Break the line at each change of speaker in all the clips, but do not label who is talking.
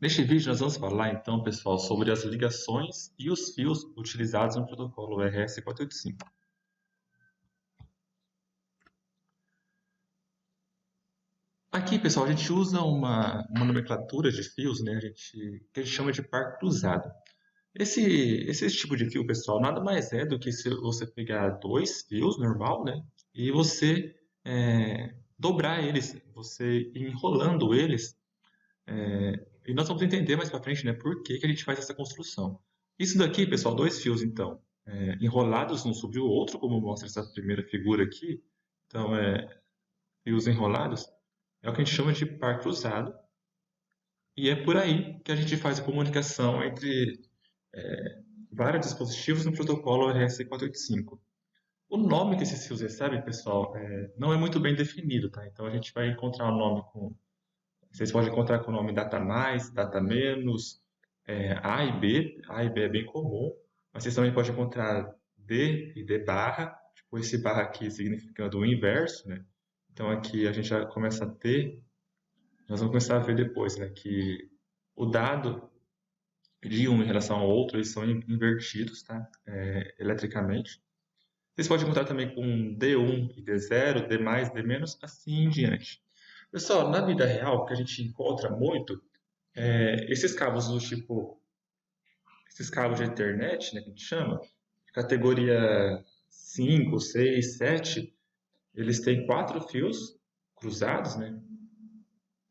Neste vídeo nós vamos falar então, pessoal, sobre as ligações e os fios utilizados no protocolo RS485. Aqui, pessoal, a gente usa uma nomenclatura de fios, né, que a gente chama de par cruzado. Esse tipo de fio, pessoal, nada mais é do que se você pegar dois fios normal, né, e você dobrar eles, você ir enrolando eles. E nós vamos entender mais para frente, né, por que a gente faz essa construção. Isso daqui, pessoal, dois fios, então, enrolados um sobre o outro, como mostra essa primeira figura aqui. Então, fios enrolados é o que a gente chama de par cruzado. E é por aí que a gente faz a comunicação entre vários dispositivos no protocolo RS485. O nome que esses fios recebem, pessoal, não é muito bem definido, tá? Então, a gente vai encontrar o nome com... Vocês podem encontrar com o nome data mais, data menos, A e B. A e B é bem comum, mas vocês também podem encontrar D e D barra, tipo esse barra aqui significando o inverso, né? Então aqui a gente já começa a ter, nós vamos começar a ver depois, né, que o dado de um em relação ao outro, eles são invertidos, tá? Eletricamente. Vocês podem encontrar também com D1 e D0, D mais, D menos, assim em diante. Pessoal, na vida real, o que a gente encontra muito esses cabos do tipo, esses cabos de Ethernet, né, que a gente chama, categoria 5, 6, 7, eles têm quatro fios cruzados, né?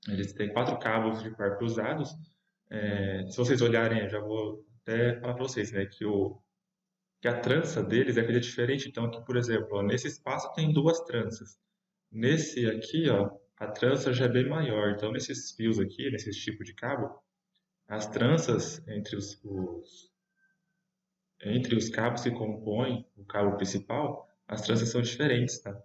Eles têm quatro cabos de par cruzados. Se vocês olharem, eu já vou até falar para vocês, né, que a trança deles é diferente. Então, aqui, por exemplo, ó, nesse espaço tem duas tranças. Nesse aqui, ó, a trança já é bem maior. Então, nesses fios aqui, nesse tipo de cabo, as tranças entre os cabos que compõem o cabo principal, as tranças são diferentes, tá?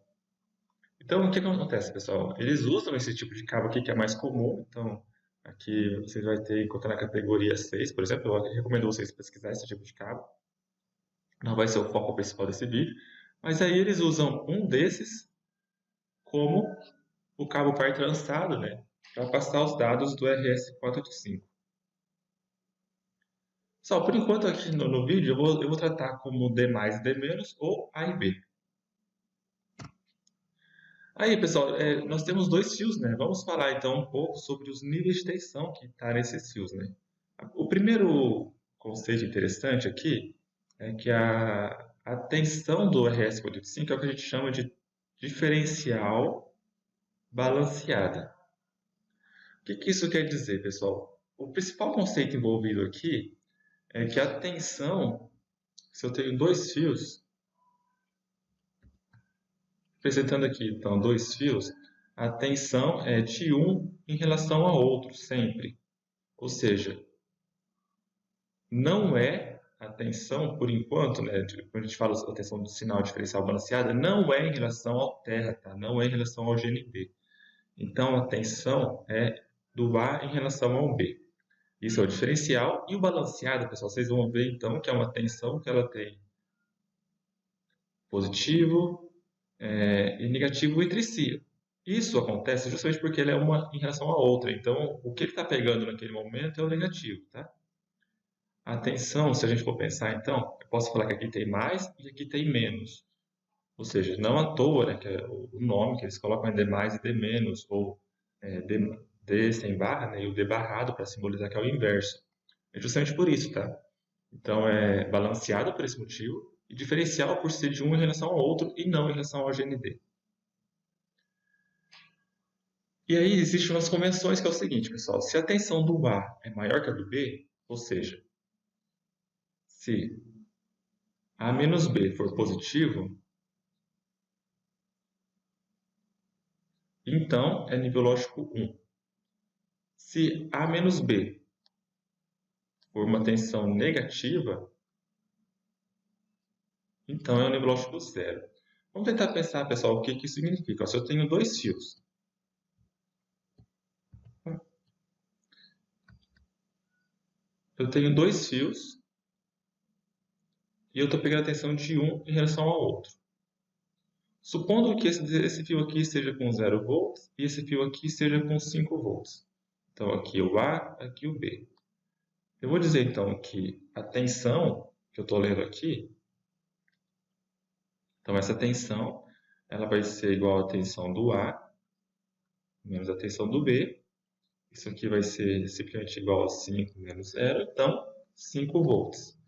Então, o que acontece, pessoal? Eles usam esse tipo de cabo aqui que é mais comum. Então, aqui vocês vão ter, encontrar na categoria 6, por exemplo, eu recomendo vocês pesquisar esse tipo de cabo. Não vai ser o foco principal desse vídeo. Mas aí eles usam um desses como o cabo par trançado, né? Para passar os dados do RS485. Só, por enquanto aqui no vídeo eu vou tratar como D mais, D menos ou A e B. Aí, pessoal, nós temos dois fios, né? Vamos falar então um pouco sobre os níveis de tensão que está nesses fios, né? O primeiro conceito interessante aqui é que a tensão do RS485 é o que a gente chama de diferencial balanceada. O que isso quer dizer, pessoal? O principal conceito envolvido aqui é que a tensão, se eu tenho dois fios, apresentando aqui então dois fios, a tensão é de um em relação ao outro, sempre. Ou seja, não é a tensão, por enquanto, né, quando a gente fala a tensão do sinal diferencial balanceada, não é em relação ao terra, tá? Não é em relação ao GNB. Então, a tensão é do A em relação ao B. Isso é o diferencial. E o balanceado, pessoal, vocês vão ver então que é uma tensão que ela tem positivo e negativo entre si. Isso acontece justamente porque ela é uma em relação à outra. Então, o que ele está pegando naquele momento é o negativo, tá? A tensão, se a gente for pensar, então, eu posso falar que aqui tem mais e aqui tem menos. Ou seja, não à toa, né, que é o nome que eles colocam é D mais e D menos, ou D sem barra, né, e o D barrado para simbolizar que é o inverso. É justamente por isso, tá? Então, é balanceado por esse motivo e diferencial por ser de um em relação ao outro e não em relação ao GND. E aí existem umas convenções que é o seguinte, pessoal. Se a tensão do A é maior que a do B, ou seja, se A menos B for positivo, então é nível lógico 1. Se A menos B for uma tensão negativa, então é o nível lógico 0. Vamos tentar pensar, pessoal, o que isso significa. Se eu tenho dois fios, e eu estou pegando a tensão de um em relação ao outro. Supondo que esse fio aqui esteja com 0 volts e esse fio aqui esteja com 5 volts. Então, aqui o A, aqui o B. Eu vou dizer, então, que a tensão que eu estou lendo aqui, então essa tensão, ela vai ser igual à tensão do A menos a tensão do B. Isso aqui vai ser simplesmente igual a 5 menos 0, então 5 volts.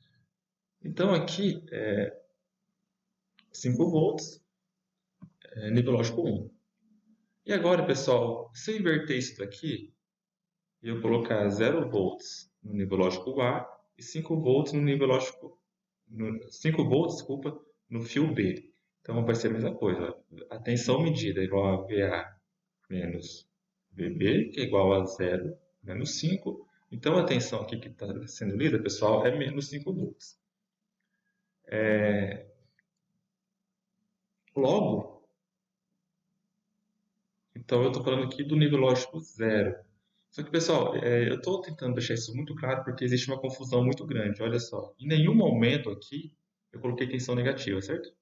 Então, aqui, 5 volts, nível lógico 1. E agora, pessoal, se eu inverter isso daqui, e eu colocar 0 volts no nível lógico A e 5 volts no nível lógico 5 volts, desculpa, no fio B. Então vai ser a mesma coisa. A tensão medida é igual a VA menos VB, que é igual a 0 menos 5. Então a tensão aqui que está sendo lida, pessoal, é menos 5 volts. Logo, então eu estou falando aqui do nível lógico 0. Só que, pessoal, eu estou tentando deixar isso muito claro porque existe uma confusão muito grande. Olha só, em nenhum momento aqui eu coloquei tensão negativa, certo?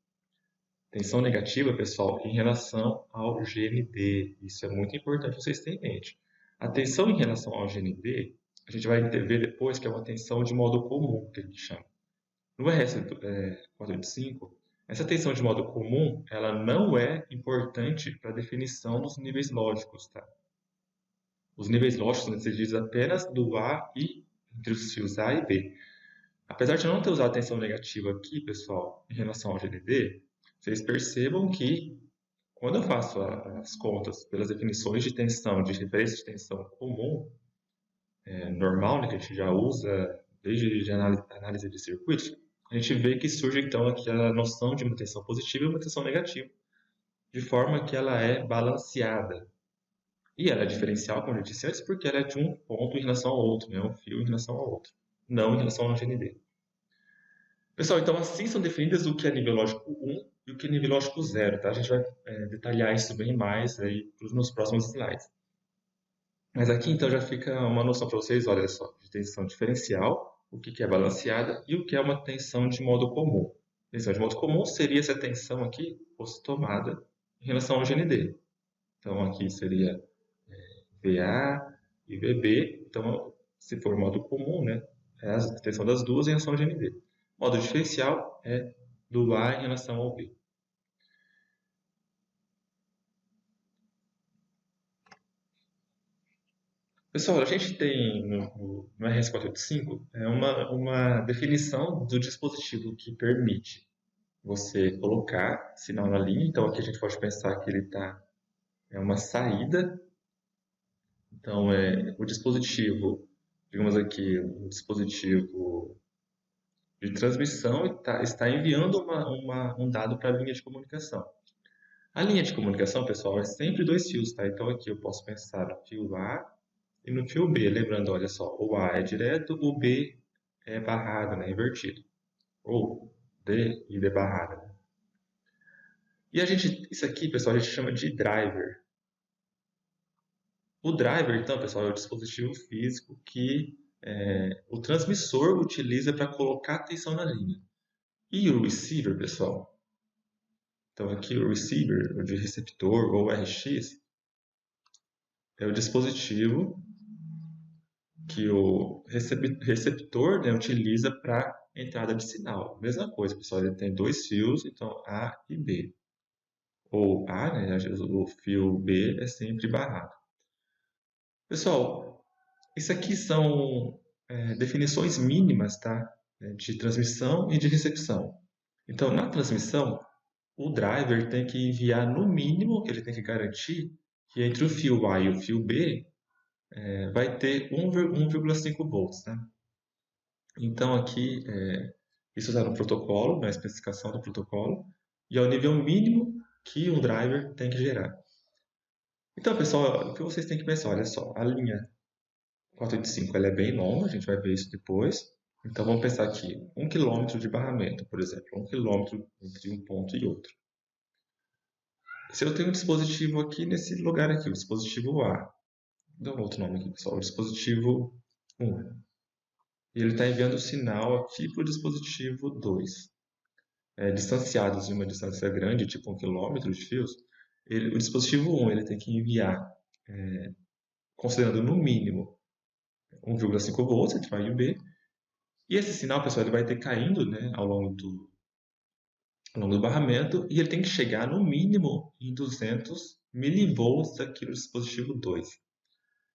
Tensão negativa, pessoal, em relação ao GND. Isso é muito importante vocês terem em mente. A tensão em relação ao GND, a gente vai ver depois que é uma tensão de modo comum, que a gente chama. No RS485, essa tensão de modo comum, ela não é importante para a definição dos níveis lógicos, tá? Os níveis lógicos são decididos apenas do A e entre os fios A e B. Apesar de eu não ter usado a tensão negativa aqui, pessoal, em relação ao GND, vocês percebam que quando eu faço as contas pelas definições de tensão, de referência de tensão comum, normal, né, que a gente já usa desde a análise de circuitos, a gente vê que surge então aqui a noção de uma tensão positiva e uma tensão negativa, de forma que ela é balanceada. E ela é diferencial, como eu disse antes, porque ela é de um ponto em relação ao outro, né, um fio em relação ao outro, não em relação ao GND. Pessoal, então assim são definidas o que é nível lógico 1 e o que é nível lógico 0, tá? A gente vai detalhar isso bem mais aí nos próximos slides. Mas aqui então já fica uma noção para vocês, olha só, de tensão diferencial, o que é balanceada e o que é uma tensão de modo comum. Tensão de modo comum seria essa tensão aqui fosse tomada em relação ao GND. Então aqui seria VA e VB, então se for modo comum, né, é a tensão das duas em relação ao GND. Modo diferencial é do A em relação ao B. Pessoal, a gente tem no RS485 uma definição do dispositivo que permite você colocar sinal na linha. Então aqui a gente pode pensar que ele é uma saída. Então o dispositivo, digamos aqui, o dispositivo de transmissão está enviando um dado para a linha de comunicação. A linha de comunicação, pessoal, é sempre dois fios, tá? Então aqui eu posso pensar no fio A e no fio B. Lembrando, olha só, o A é direto, o B é barrado, né? Invertido. Ou D e D barrada. Né? E isso aqui, pessoal, a gente chama de driver. O driver, então, pessoal, é o dispositivo físico que o transmissor utiliza para colocar tensão na linha. E o receiver, pessoal, então aqui o receiver, o de receptor ou RX, é o dispositivo que o receptor, né, utiliza para entrada de sinal. Mesma coisa, pessoal, ele tem dois fios, então A e B. Ou A, né, o fio B é sempre barrado. Pessoal, isso aqui são definições mínimas, tá? De transmissão e de recepção. Então, na transmissão, o driver tem que enviar no mínimo, ele tem que garantir que entre o fio A e o fio B vai ter 1,5 volts, né? Então aqui, isso está no protocolo, na especificação do protocolo, e é o nível mínimo que o driver tem que gerar. Então, pessoal, o que vocês têm que pensar, olha só, a linha 485 ela é bem longa, a gente vai ver isso depois. Então vamos pensar aqui, 1 km de barramento, por exemplo, 1 km entre um ponto e outro. Se eu tenho um dispositivo aqui nesse lugar aqui, o dispositivo A, dá um outro nome aqui, pessoal, o dispositivo 1. E ele está enviando o sinal aqui para o dispositivo 2. Distanciados em uma distância grande, tipo 1 km de fios, o dispositivo 1 ele tem que enviar considerando no mínimo 1,5 volts entre o A e o B. E esse sinal, pessoal, ele vai ter caindo, né, ao longo do barramento, e ele tem que chegar no mínimo em 200 milivolts aqui no dispositivo 2. O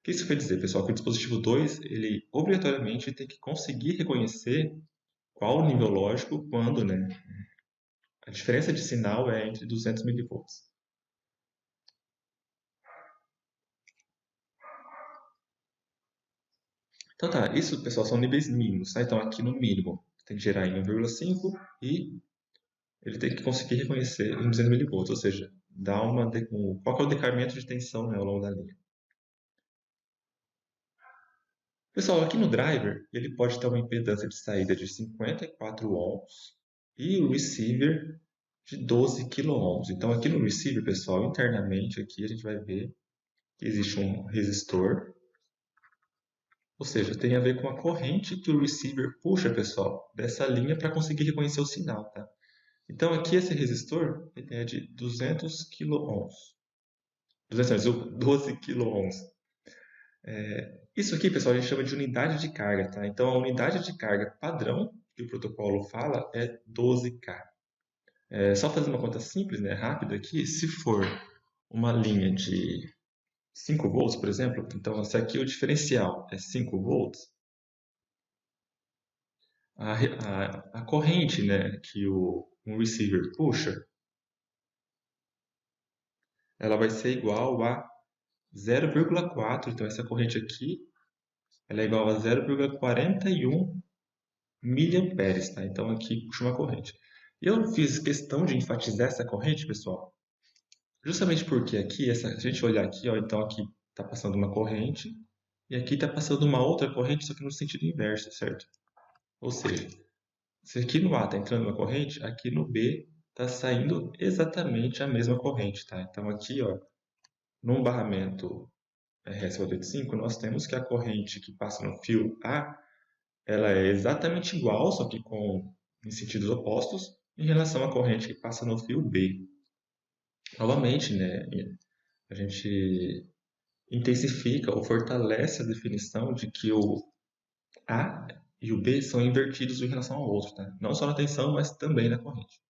que isso quer dizer, pessoal? Que o dispositivo 2, ele obrigatoriamente tem que conseguir reconhecer qual o nível lógico quando, né, a diferença de sinal é entre 200 milivolts. Então tá, isso, pessoal, são níveis mínimos, tá? Então aqui no mínimo tem que gerar em 1,5 e ele tem que conseguir reconhecer em 200 milivolts, ou seja, qual que é o decamento de tensão, né, ao longo da linha. Pessoal, aqui no driver, ele pode ter uma impedância de saída de 54 ohms e o receiver de 12 kΩ. Então, aqui no receiver, pessoal, internamente aqui a gente vai ver que existe um resistor, ou seja, tem a ver com a corrente que o receiver puxa, pessoal, dessa linha para conseguir reconhecer o sinal, tá? Então, aqui esse resistor ele é de 200 kΩ. 12 kΩ. Isso aqui, pessoal, a gente chama de unidade de carga, tá? Então, a unidade de carga padrão que o protocolo fala é 12K. Só fazer uma conta simples, né, rápida aqui, se for uma linha de 5 volts, por exemplo, então se aqui o diferencial é 5 volts, a corrente, né, que um receiver puxa, ela vai ser igual a 0,4, então essa corrente aqui, ela é igual a 0,41 miliamperes, tá? Então aqui puxa uma corrente. E eu fiz questão de enfatizar essa corrente, pessoal, justamente porque aqui, se a gente olhar aqui, ó, então aqui está passando uma corrente e aqui está passando uma outra corrente, só que no sentido inverso, certo? Ou seja, se aqui no A está entrando uma corrente, aqui no B está saindo exatamente a mesma corrente, tá? Então aqui, ó, num barramento RS485, nós temos que a corrente que passa no fio A, ela é exatamente igual, só que em sentidos opostos, em relação à corrente que passa no fio B. Novamente, né, a gente intensifica ou fortalece a definição de que o A e o B são invertidos em relação ao outro, tá? Não só na tensão, mas também na corrente.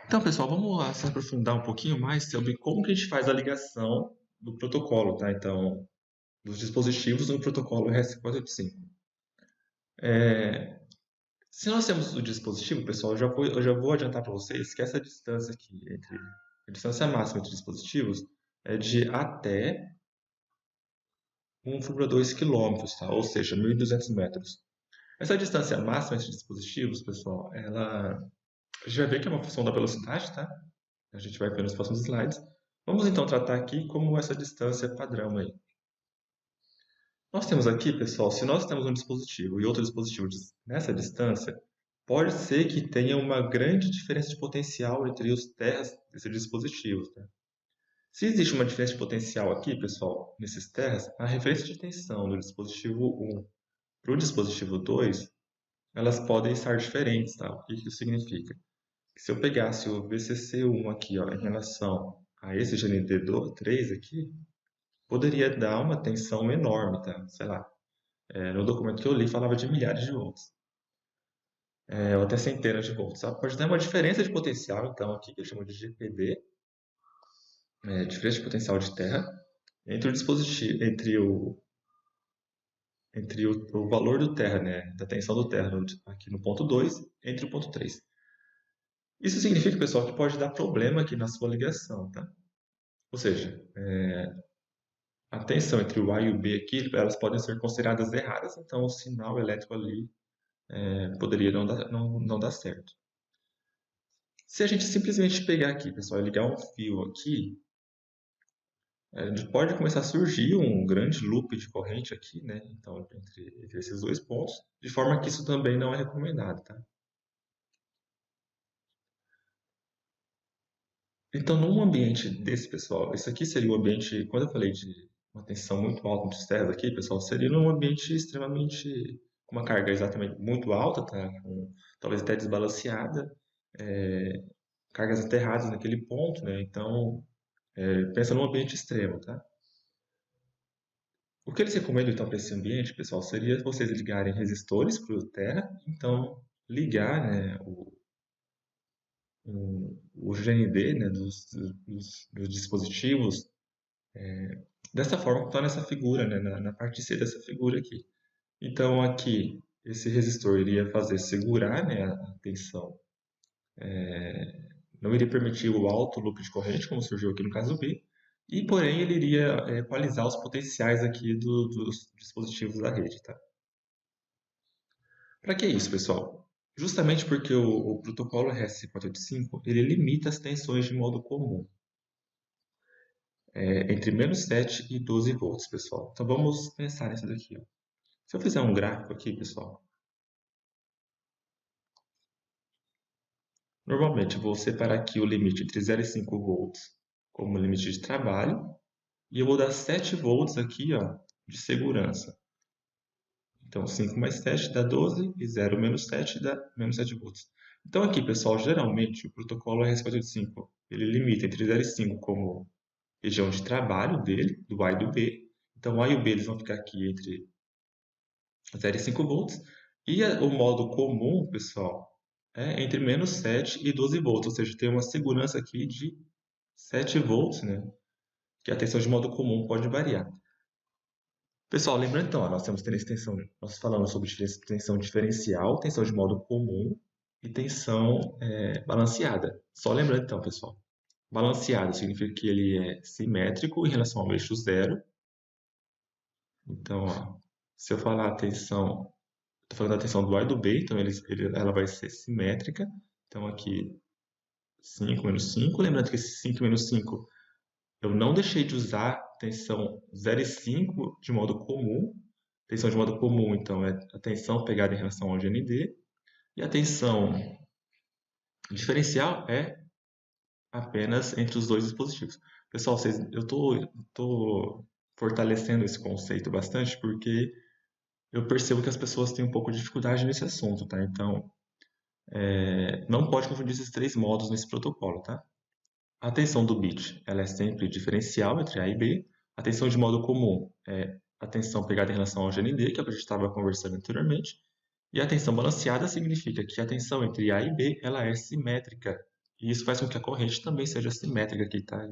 Então, pessoal, vamos lá se aprofundar um pouquinho mais sobre como que a gente faz a ligação do protocolo, tá? Então, dos dispositivos no protocolo RS485. Se nós temos o dispositivo, pessoal, eu já vou adiantar para vocês que essa distância aqui, a distância máxima entre dispositivos, é de até 1,2 km, tá? Ou seja, 1.200 metros. Essa distância máxima entre dispositivos, pessoal, a gente vai ver que é uma função da velocidade, tá? A gente vai ver nos próximos slides. Vamos então tratar aqui como essa distância padrão aí. Nós temos aqui, pessoal, se nós temos um dispositivo e outro dispositivo nessa distância, pode ser que tenha uma grande diferença de potencial entre os terras desses dispositivos, tá? Se existe uma diferença de potencial aqui, pessoal, nesses terras, a referência de tensão do dispositivo 1 para o dispositivo 2, elas podem estar diferentes, tá? O que isso significa? Que se eu pegasse o VCC1 aqui, ó, em relação a esse GND3 aqui, poderia dar uma tensão enorme, tá? Sei lá, no documento que eu li falava de milhares de volts, ou até centenas de volts, tá? Pode ter uma diferença de potencial, então, aqui que eu chamo de GPD, diferença de potencial de terra, entre o dispositivo, entre o valor do terra, né, da tensão do terra aqui no ponto 2, entre o ponto 3. Isso significa, pessoal, que pode dar problema aqui na sua ligação, tá? Ou seja, a tensão entre o A e o B aqui, elas podem ser consideradas erradas, então o sinal elétrico ali poderia não dar certo. Se a gente simplesmente pegar aqui, pessoal, e ligar um fio aqui, a gente pode começar a surgir um grande loop de corrente aqui, né? Então, entre esses dois pontos, de forma que isso também não é recomendado, tá? Então, num ambiente desse, pessoal, isso aqui seria um ambiente, quando eu falei de uma tensão muito alta nos terras aqui, pessoal, seria num ambiente extremamente, com uma carga exatamente muito alta, tá? Talvez até desbalanceada, cargas aterradas naquele ponto, né? Então, pensa num ambiente extremo, tá? O que eles recomendam então para esse ambiente, pessoal, seria vocês ligarem resistores para o terra, então ligar, né, o GND, né, dos dispositivos dessa forma que está nessa figura, né, na parte C dessa figura aqui. Então aqui esse resistor iria fazer segurar, né, a tensão, não iria permitir o alto loop de corrente, como surgiu aqui no caso B, e porém ele iria equalizar os potenciais aqui dos dispositivos da rede, tá? Para que isso, pessoal? Justamente porque o protocolo RS485 ele limita as tensões de modo comum, entre -7 e 12 volts, pessoal. Então vamos pensar nisso daqui, ó. Se eu fizer um gráfico aqui, pessoal, normalmente eu vou separar aqui o limite entre 0 e 5 volts como limite de trabalho, e eu vou dar 7 volts aqui, ó, de segurança. Então 5 mais 7 dá 12 e 0 menos 7 dá menos 7 volts. Então aqui, pessoal, geralmente o protocolo RS485 ele limita entre 0 e 5 como região de trabalho dele, do A e do B. Então o A e o B eles vão ficar aqui entre 0 e 5 volts. E o modo comum, pessoal, é entre -7 e 12 volts, ou seja, tem uma segurança aqui de 7 volts, né? Que a tensão de modo comum pode variar. Pessoal, lembrando então, ó, nós temos tensão, nós falamos sobre tensão diferencial, tensão de modo comum e tensão balanceada. Só lembrando então, pessoal, balanceado significa que ele é simétrico em relação ao eixo zero. Então, ó, se eu falar a tensão, estou falando da tensão do A e do B, então ela vai ser simétrica. Então aqui 5 menos 5, lembrando que esse 5 menos 5 eu não deixei de usar tensão 0 e 5 de modo comum. Tensão de modo comum, então, é a tensão pegada em relação ao GND. E a tensão diferencial é apenas entre os dois dispositivos. Pessoal, eu estou fortalecendo esse conceito bastante porque eu percebo que as pessoas têm um pouco de dificuldade nesse assunto, tá? Então, não pode confundir esses três modos nesse protocolo, tá? A tensão do bit, ela é sempre diferencial entre A e B. A tensão de modo comum é a tensão pegada em relação ao GND, que é o que a gente estava conversando anteriormente. E a tensão balanceada significa que a tensão entre A e B ela é simétrica. E isso faz com que a corrente também seja simétrica, que está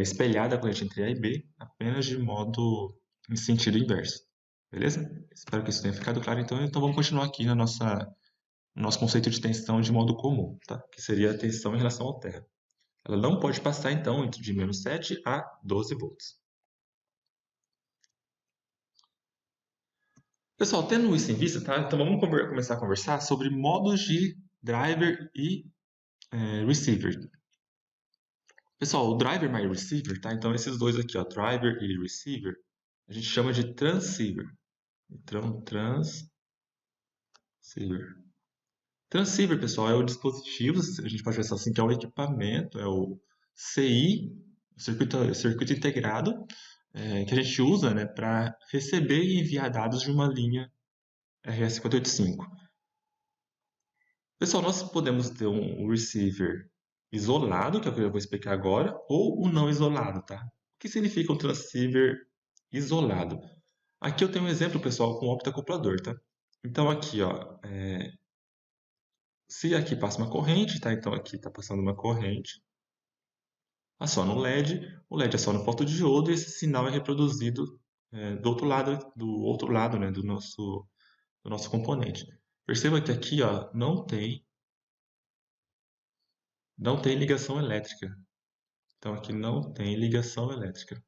espelhada a corrente entre A e B, apenas de modo em sentido inverso. Beleza? Espero que isso tenha ficado claro. Então vamos continuar aqui no nosso conceito de tensão de modo comum, tá? Que seria a tensão em relação ao terra. Ela não pode passar, então, entre de -7 a 12 volts. Pessoal, tendo isso em vista, tá? Então vamos começar a conversar sobre modos de driver e receiver. Pessoal, o driver mais receiver, tá? Então esses dois aqui, ó, driver e receiver, a gente chama de transceiver. Então, transceiver. Transceiver, pessoal, é o dispositivo, a gente pode pensar assim, que é o equipamento, é o CI, circuito integrado, que a gente usa, né, para receber e enviar dados de uma linha RS485. Pessoal, nós podemos ter um receiver isolado, que é o que eu vou explicar agora, ou um não isolado, tá? O que significa um transceiver isolado? Aqui eu tenho um exemplo, pessoal, com um octacoplador, tá? Então aqui, ó, se aqui passa uma corrente, tá? Então aqui está passando uma corrente, aciona o LED, o LED aciona o fotodiodo e esse sinal é reproduzido do outro lado, né, do nosso componente. Perceba que aqui, ó, não tem ligação elétrica. Então aqui não tem ligação elétrica.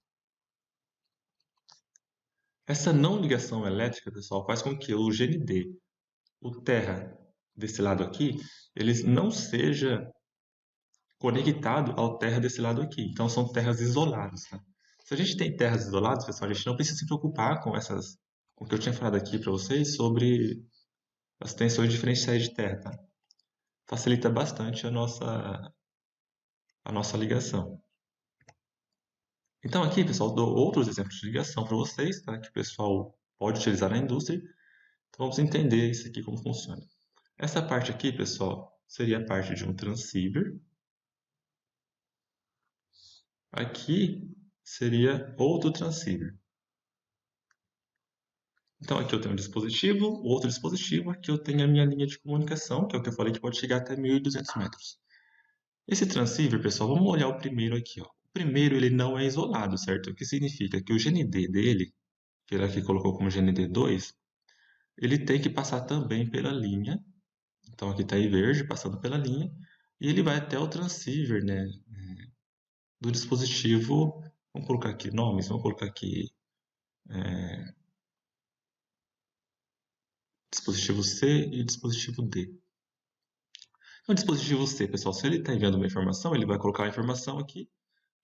Essa não ligação elétrica, pessoal, faz com que o GND, o terra desse lado aqui, ele não seja conectado ao terra desse lado aqui. Então são terras isoladas, tá? Se a gente tem terras isoladas, pessoal, a gente não precisa se preocupar com com o que eu tinha falado aqui para vocês sobre as tensões diferenciais de terra, tá? Facilita bastante a nossa ligação. Então aqui, pessoal, dou outros exemplos de ligação para vocês, tá? Que o pessoal pode utilizar na indústria. Então vamos entender isso aqui como funciona. Essa parte aqui, pessoal, seria parte de um transceiver. Aqui seria outro transceiver. Então aqui eu tenho um dispositivo, outro dispositivo, aqui eu tenho a minha linha de comunicação, que é o que eu falei que pode chegar até 1.200 metros. Esse transceiver, pessoal, vamos olhar o primeiro aqui, ó. O primeiro, ele não é isolado, certo? O que significa que o GND dele, que ele aqui colocou como GND2, ele tem que passar também pela linha. Então aqui está em verde, passando pela linha, e ele vai até o transceiver, né, do dispositivo. Vamos colocar aqui nomes, vamos colocar aqui dispositivo C e dispositivo D. O dispositivo C, pessoal, se ele está enviando uma informação, ele vai colocar a informação aqui,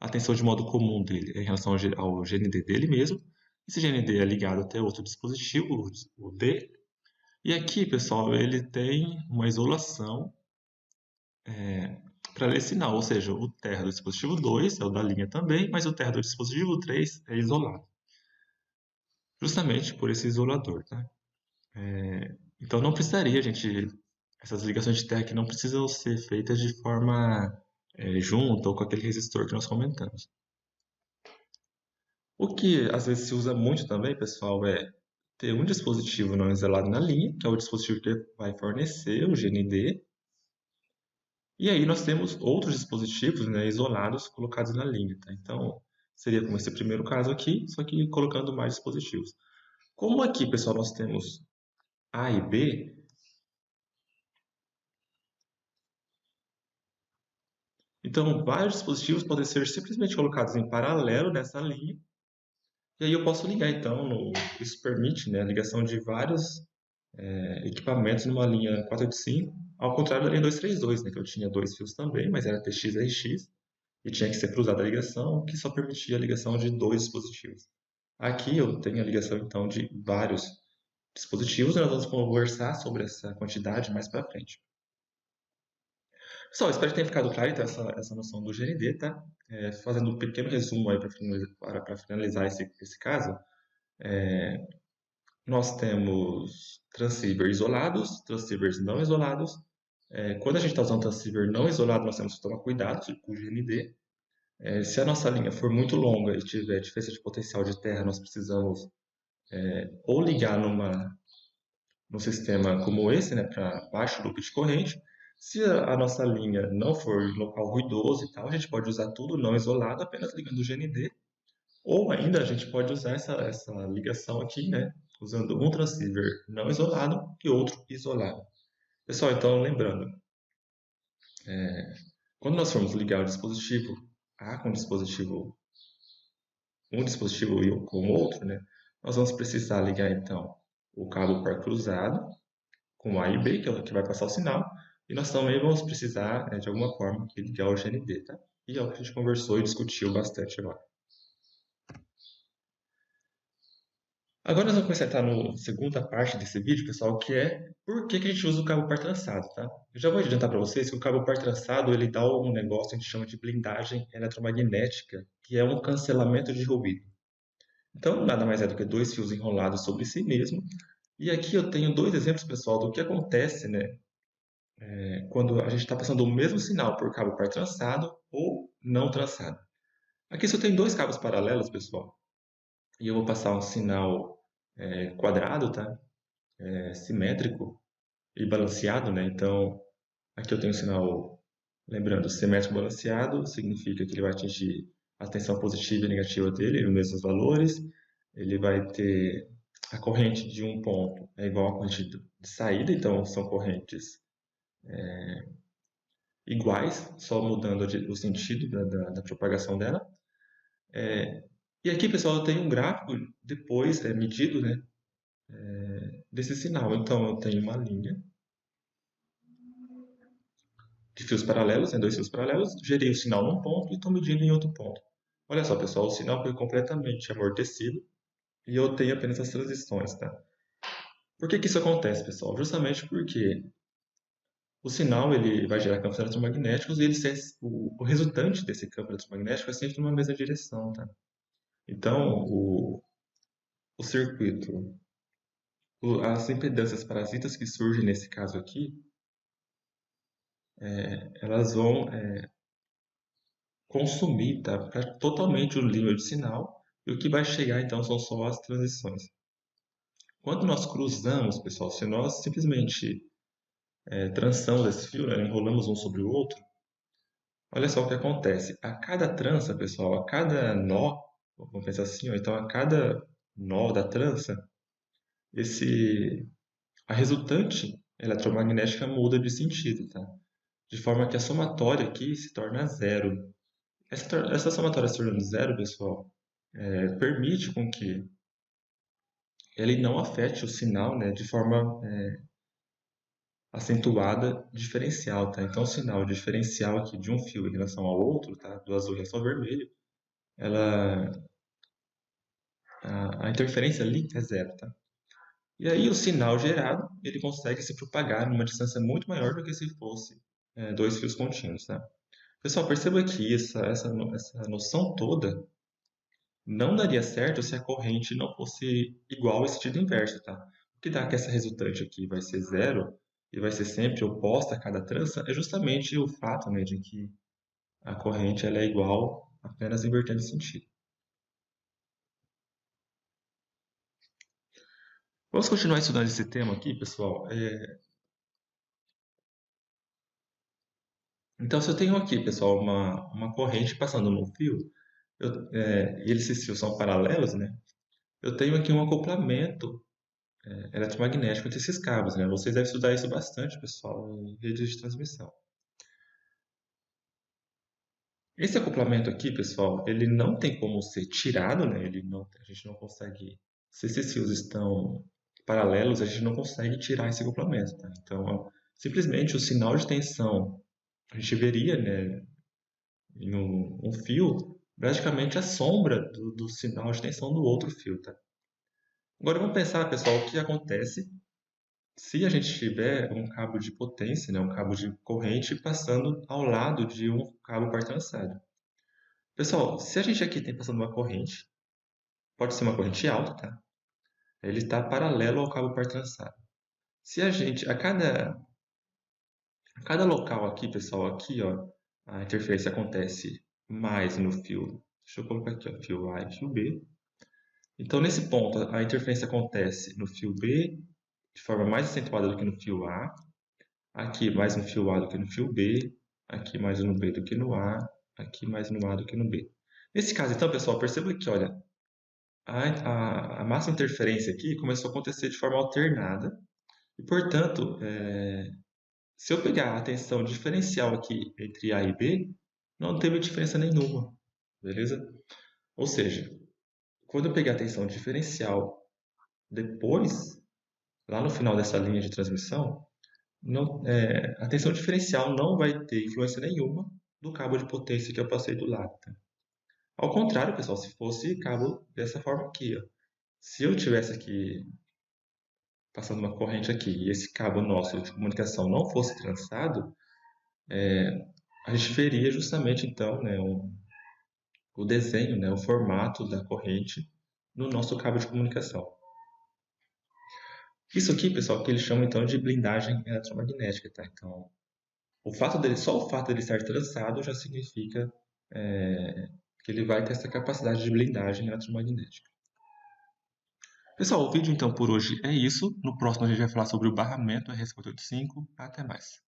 a atenção de modo comum dele é em relação ao GND dele mesmo. Esse GND é ligado até outro dispositivo, o D. E aqui, pessoal, ele tem uma isolação para ler sinal, ou seja, o TER do dispositivo 2 é o da linha também, mas o TER do dispositivo 3 é isolado, justamente por esse isolador, tá? Então não precisaria, gente, essas ligações de TER aqui não precisam ser feitas de forma junta ou com aquele resistor que nós comentamos. O que às vezes se usa muito também, pessoal, é ter um dispositivo não isolado na linha, que é o dispositivo que vai fornecer o GND, e aí nós temos outros dispositivos, né, isolados colocados na linha, tá? Então seria como esse primeiro caso aqui, só que colocando mais dispositivos. Como aqui, pessoal, nós temos A e B, então vários dispositivos podem ser simplesmente colocados em paralelo nessa linha. E aí eu posso ligar, então, isso permite, né, a ligação de vários equipamentos numa linha 485, ao contrário da linha 232, né, que eu tinha dois fios também, mas era TX e RX, e tinha que ser cruzada a ligação, que só permitia a ligação de dois dispositivos. Aqui eu tenho a ligação, então, de vários dispositivos, e nós vamos conversar sobre essa quantidade mais para frente. Pessoal, espero que tenha ficado claro então, essa noção do GND, tá? Fazendo um pequeno resumo aí para finalizar esse caso, nós temos transceivers isolados, transceivers não isolados. Quando a gente está usando transceiver não isolado, nós temos que tomar cuidado com o GND. Se a nossa linha for muito longa e tiver diferença de potencial de terra, nós precisamos ou ligar num sistema como esse, né, para baixo loop de corrente. Se a nossa linha não for em local ruidoso e tal, a gente pode usar tudo não isolado, apenas ligando o GND. Ou ainda a gente pode usar essa ligação aqui, né, usando um transceiver não isolado e outro isolado. Pessoal, então lembrando, quando nós formos ligar o dispositivo A com o dispositivo, um dispositivo e com o outro, né, nós vamos precisar ligar então o cabo par cruzado com A e B, que é o que vai passar o sinal, e nós também vamos precisar, de alguma forma, ligar o GND, tá? E é o que a gente conversou e discutiu bastante agora. Agora nós vamos começar a entrar na segunda parte desse vídeo, pessoal, que é por que a gente usa o cabo par trançado, tá? Eu já vou adiantar para vocês que o cabo par trançado ele dá um negócio que a gente chama de blindagem eletromagnética, que é um cancelamento de ruído. Então, nada mais é do que dois fios enrolados sobre si mesmo. E aqui eu tenho dois exemplos, pessoal, do que acontece, né, quando a gente está passando o mesmo sinal por cabo par trançado ou não trançado. Aqui só tem dois cabos paralelos, pessoal, e eu vou passar um sinal quadrado, tá? Simétrico e balanceado, né? Então, aqui eu tenho um sinal, lembrando, simétrico balanceado significa que ele vai atingir a tensão positiva e negativa dele, os mesmos valores. Ele vai ter a corrente de um ponto é igual à corrente de saída, então são correntes iguais, só mudando o sentido da propagação dela. E aqui, pessoal, eu tenho um gráfico depois medido, né, desse sinal. Então, eu tenho uma linha de fios paralelos, né, dois fios paralelos, gerei o sinal num ponto e estou medindo em outro ponto. Olha só, pessoal, o sinal foi completamente amortecido e eu tenho apenas as transições, tá? Por que isso acontece, pessoal? Justamente porque o sinal ele vai gerar campos eletromagnéticos e o resultante desse campo eletromagnético é sempre numa mesma direção, tá? Então, o circuito, as impedâncias parasitas que surgem nesse caso aqui, elas vão consumir, tá, totalmente o nível de sinal, e o que vai chegar então são só as transições. Quando nós cruzamos, pessoal, se nós simplesmente trançamos esse fio, né, enrolamos um sobre o outro, olha só o que acontece. A cada trança, pessoal, a cada nó, vamos pensar assim, ó, então a cada nó da trança, esse, a resultante eletromagnética muda de sentido, tá? De forma que a somatória aqui se torna zero. Essa somatória se tornando zero, pessoal, permite com que ele não afete o sinal, né, de forma acentuada diferencial, tá? Então, o sinal diferencial aqui de um fio em relação ao outro, tá? Do azul em relação ao vermelho, ela, a interferência ali é zero, tá? E aí o sinal gerado, ele consegue se propagar numa distância muito maior do que se fosse dois fios contínuos, tá? Pessoal, perceba que essa noção toda não daria certo se a corrente não fosse igual ao sentido inverso, tá? O que dá que essa resultante aqui vai ser zero e vai ser sempre oposta a cada trança é justamente o fato, né, de que a corrente ela é igual apenas invertendo o sentido. Vamos continuar estudando esse tema aqui, pessoal. Então, se eu tenho aqui, pessoal, uma corrente passando num fio, e esses fios são paralelos, né? Eu tenho aqui um acoplamento eletromagnético entre esses cabos, né? Vocês devem estudar isso bastante, pessoal, em redes de transmissão. Esse acoplamento aqui, pessoal, ele não tem como ser tirado, né? A gente não consegue. Se esses fios estão paralelos, a gente não consegue tirar esse acoplamento, tá? Então, simplesmente o sinal de tensão, a gente veria, né, em um fio, praticamente a sombra do sinal de tensão do outro fio, tá? Agora vamos pensar, pessoal, o que acontece se a gente tiver um cabo de potência, né, um cabo de corrente passando ao lado de um cabo par-trançado. Pessoal, se a gente aqui tem passando uma corrente, pode ser uma corrente alta, tá? Ele está paralelo ao cabo par-trançado. Se a gente, a cada local aqui, pessoal, aqui, ó, a interferência acontece mais no fio. Deixa eu colocar aqui, ó, fio A e fio B. Então, nesse ponto, a interferência acontece no fio B de forma mais acentuada do que no fio A. Aqui mais no fio A do que no fio B. Aqui mais no B do que no A. Aqui mais no A do que no B. Nesse caso, então, pessoal, perceba que, olha, a máxima interferência aqui começou a acontecer de forma alternada. E, portanto, se eu pegar a tensão diferencial aqui entre A e B, não teve diferença nenhuma, beleza? Ou seja, quando eu pegar a tensão diferencial depois, lá no final dessa linha de transmissão, a tensão diferencial não vai ter influência nenhuma do cabo de potência que eu passei do lado. Tá? Ao contrário, pessoal, se fosse cabo dessa forma aqui, ó. Se eu tivesse aqui passando uma corrente aqui e esse cabo nosso de comunicação não fosse trançado, a gente veria justamente então, né, o desenho, né, o formato da corrente no nosso cabo de comunicação. Isso aqui, pessoal, que eles chamam então de blindagem eletromagnética, tá? Então, só o fato dele estar trançado já significa que ele vai ter essa capacidade de blindagem eletromagnética. Pessoal, o vídeo então por hoje é isso. No próximo a gente vai falar sobre o barramento RS485. Até mais.